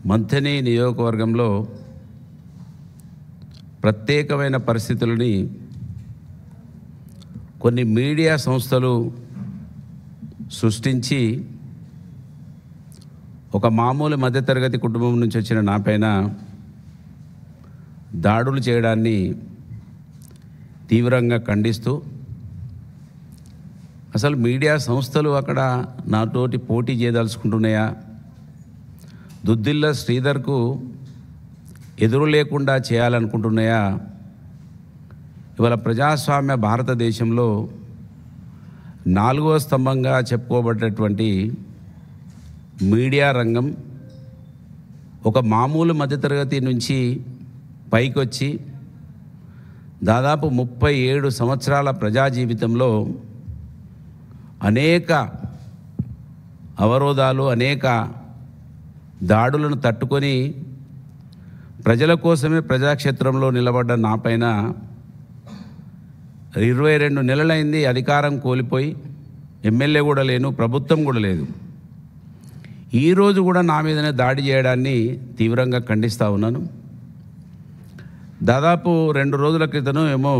మంథని నియోజకవర్గంలో ప్రత్యేకమైన పరిస్థితులని కొన్ని మీడియా సంస్థలు సృష్టించి ఒక మామూలు మధ్యతరగతి కుటుంబం నుంచి వచ్చిన నాపైన దాడులు చేయడాన్ని తీవ్రంగా ఖండిస్తూ, అసలు మీడియా సంస్థలు అక్కడ నాతోటి పోటీ చేయదలుచుకుంటున్నాయా, దుద్దిల్ల శ్రీధర్కు ఎదురు లేకుండా చేయాలనుకుంటున్నాయా? ఇవాళ ప్రజాస్వామ్య భారతదేశంలో 4వ స్తంభంగా చెప్పుకోబడేటువంటి మీడియా రంగం ఒక మామూలు మధ్యతరగతి నుంచి పైకొచ్చి దాదాపు 37 సంవత్సరాల ప్రజా జీవితంలో అనేక అవరోధాలు, అనేక దాడులను తట్టుకొని ప్రజల కోసమే ప్రజాక్షేత్రంలో నిలబడ్డ నాపైన 22 నెలలైంది అధికారం కోల్పోయి, ఎమ్మెల్యే కూడా లేను, ప్రభుత్వం కూడా లేదు. ఈరోజు కూడా నా మీదనే దాడి చేయడాన్ని తీవ్రంగా ఖండిస్తూ ఉన్నాను. దాదాపు 2 రోజుల క్రితం ఏమో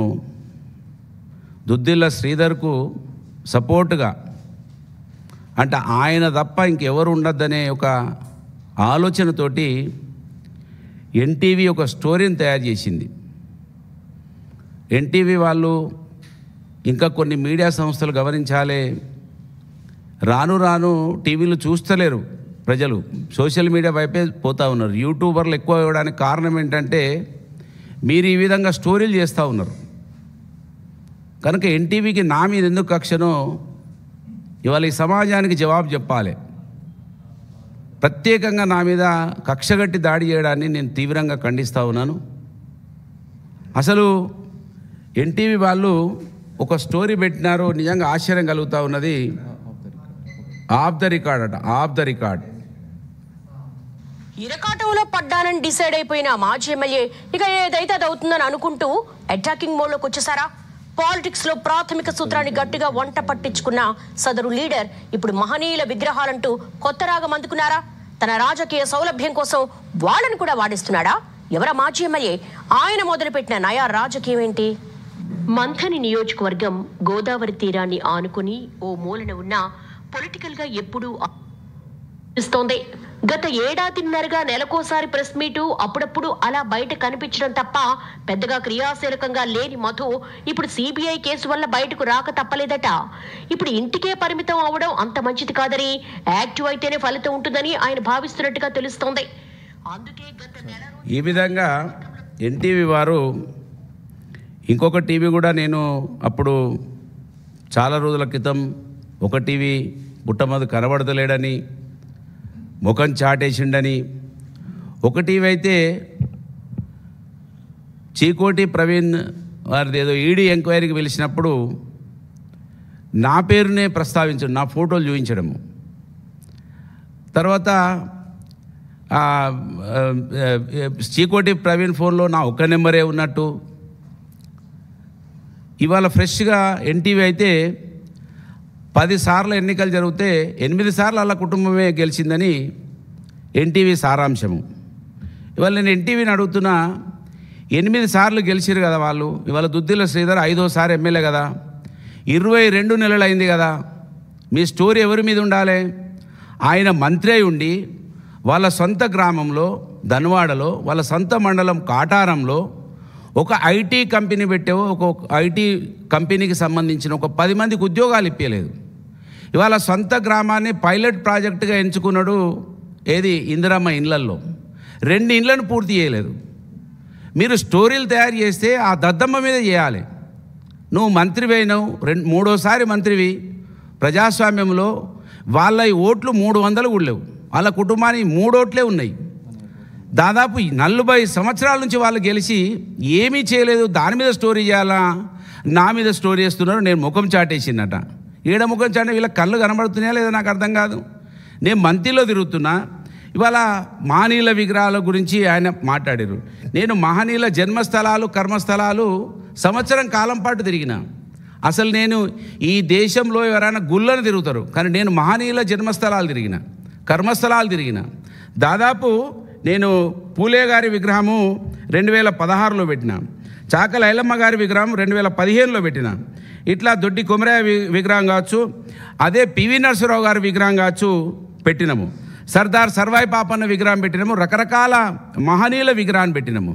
దుద్దిల్ల శ్రీధర్కు సపోర్టుగా, అంటే ఆయన తప్ప ఇంకెవరు ఉండద్దనే ఒక ఆలోచనతోటి ఎన్టీవీ ఒక స్టోరీని తయారు చేసింది. ఎన్టీవీ వాళ్ళు ఇంకా కొన్ని మీడియా సంస్థలు గమనించాలి, రాను రాను టీవీలు చూస్తలేరు ప్రజలు, సోషల్ మీడియా వైపే పోతూ ఉన్నారు. యూట్యూబర్లు ఎక్కువ ఇవ్వడానికి కారణం ఏంటంటే మీరు ఈ విధంగా స్టోరీలు చేస్తూ ఉన్నారు కనుక ఎన్టీవీకి నా మీద ఎందుకు కక్షనో ఇవాళ ఈ సమాజానికి జవాబు చెప్పాలి. ప్రత్యేకంగా నా మీద కక్షగట్టి దాడి చేయడాన్ని నేను తీవ్రంగా ఖండిస్తూ ఉన్నాను. అసలు ఎన్టీవీ వాళ్ళు ఒక స్టోరీ పెట్టినారు, నిజంగా ఆశ్చర్యం కలుగుతూ ఉన్నది. ఆఫ్ ద రికార్డ్ అట, ఆఫ్ ద రికార్డ్. ఇరకాటంలో పడ్డానని డిసైడ్ అయిపోయిన మాజీ ఎమ్మెల్యే ఇక ఏదైతే అది అవుతుందని అనుకుంటూ అటాకింగ్ మోడ్లోకి వచ్చేసారా? పాలిటిక్స్ లో ప్రాథమిక సూత్రాన్ని గట్టిగా వంట పట్టించుకున్న సదరు లీడర్ ఇప్పుడు మహనీయుల విగ్రహాలంటూ కొత్త రాగం అందుకున్నారా? తన రాజకీయ సౌలభ్యం కోసం వాళ్ళని కూడా వాడిస్తున్నాడా? ఎవరా మాజీ ఎమ్మెల్యే? ఆయన మొదలుపెట్టిన నయా రాజకీయం ఏంటి? మంథని నియోజకవర్గం గోదావరి తీరాన్ని ఆనుకుని ఓ మూలన ఉన్న పొలిటికల్ గా ఎప్పుడూ ఇస్తోంది. గత ఏడాదిన్నరగా నెలకోసారి ప్రెస్ మీటు, అప్పుడప్పుడు అలా బయట కనిపించడం తప్ప పెద్దగా క్రియాశీలకంగా లేని మధు ఇప్పుడు సిబిఐ కేసు వల్ల బయటకు రాక తప్పలేదట. ఇప్పుడు ఇంటికే పరిమితం అవడం అంత మంచిది కాదని, యాక్టివ్ అయితేనే ఫలితం ఉంటుందని ఆయన భావిస్తున్నట్టుగా తెలుస్తోంది. అందుకే గత నెల ఈ విధంగా ఎన్టీవీ వారు ఇంకొక టీవీ కూడా, నేను అప్పుడు చాలా రోజుల క్రితం ఒక టీవీ బుట్టమది కనబడతలేడని, ముఖం చాటేసిండని, ఒక టీవీ అయితే చీకోటి ప్రవీణ్ వారిది ఏదో ఈడీ ఎంక్వైరీకి పిలిచినప్పుడు నా పేరునే ప్రస్తావించడం, నా ఫోటోలు చూపించడము. తర్వాత చీకోటి ప్రవీణ్ ఫోన్లో నా ఒక్క నెంబరే ఉన్నట్టు. ఇవాళ ఫ్రెష్గా ఎన్టీవీ అయితే 10 సార్లు ఎన్నికలు జరిగితే 8 సార్లు అలా కుటుంబమే గెలిచిందని ఎన్టీవీ సారాంశము. ఇవాళ నేను ఎన్టీవీని అడుగుతున్నా, 8 సార్లు గెలిచిరు కదా వాళ్ళు, ఇవాళ దుద్దిల్ల శ్రీధర్ 5వసారి ఎమ్మెల్యే కదా, 22 నెలలు అయింది కదా, మీ స్టోరీ ఎవరి మీద ఉండాలి? ఆయన మంత్రి అయి ఉండి వాళ్ళ సొంత గ్రామంలో ధన్వాడలో, వాళ్ళ సొంత మండలం కాటారంలో ఒక ఐటీ కంపెనీ పెట్టావు, ఒక ఐటీ కంపెనీకి సంబంధించిన ఒక 10 మందికి ఉద్యోగాలు ఇప్పలేదు. ఇవాళ సొంత గ్రామాన్ని పైలట్ ప్రాజెక్టుగా ఎంచుకున్నాడు. ఏది? ఇందిరమ్మ ఇండ్లల్లో 2 ఇండ్లను పూర్తి చేయలేదు. మీరు స్టోరీలు తయారు చేస్తే ఆ దద్దమ్మ మీద చేయాలి. నువ్వు మంత్రివి అయినావు, 3వసారి మంత్రివి. ప్రజాస్వామ్యంలో వాళ్ళ ఓట్లు 300 కూడా లేవు, వాళ్ళ కుటుంబానికి 3 ఓట్లే ఉన్నాయి. దాదాపు 40 సంవత్సరాల నుంచి వాళ్ళు గెలిచి ఏమీ చేయలేదు. దాని మీద స్టోరీ చేయాలా? నా మీద స్టోరీ చేస్తున్నారు. నేను ముఖం చాటేసిందట. ఈడ ముఖం చాటే వీళ్ళ కళ్ళు కనబడుతున్నాయా లేదా నాకు అర్థం కాదు. నేను మంత్రిలో తిరుగుతున్నా, ఇవాళ మహనీయుల విగ్రహాల గురించి ఆయన మాట్లాడారు. నేను మహనీయుల జన్మస్థలాలు, కర్మస్థలాలు సంవత్సరం కాలం పాటు తిరిగిన. అసలు నేను ఈ దేశంలో ఎవరైనా గుళ్ళను తిరుగుతారు, కానీ నేను మహనీయుల జన్మస్థలాలు తిరిగిన, కర్మస్థలాలు తిరిగిన. దాదాపు నేను పూలే గారి విగ్రహము 2016లో పెట్టిన, చాకలి ఐలమ్మ గారి విగ్రహం 2015లో పెట్టిన. ఇట్లా దొడ్డి కొమరయ్య విగ్రహం కావచ్చు, అదే పివి నరసింహరావు గారి విగ్రహం కావచ్చు పెట్టినాము. సర్దార్ సర్వాయి పాపన్న విగ్రహం పెట్టినాము. రకరకాల మహనీయుల విగ్రహాన్ని పెట్టినాము.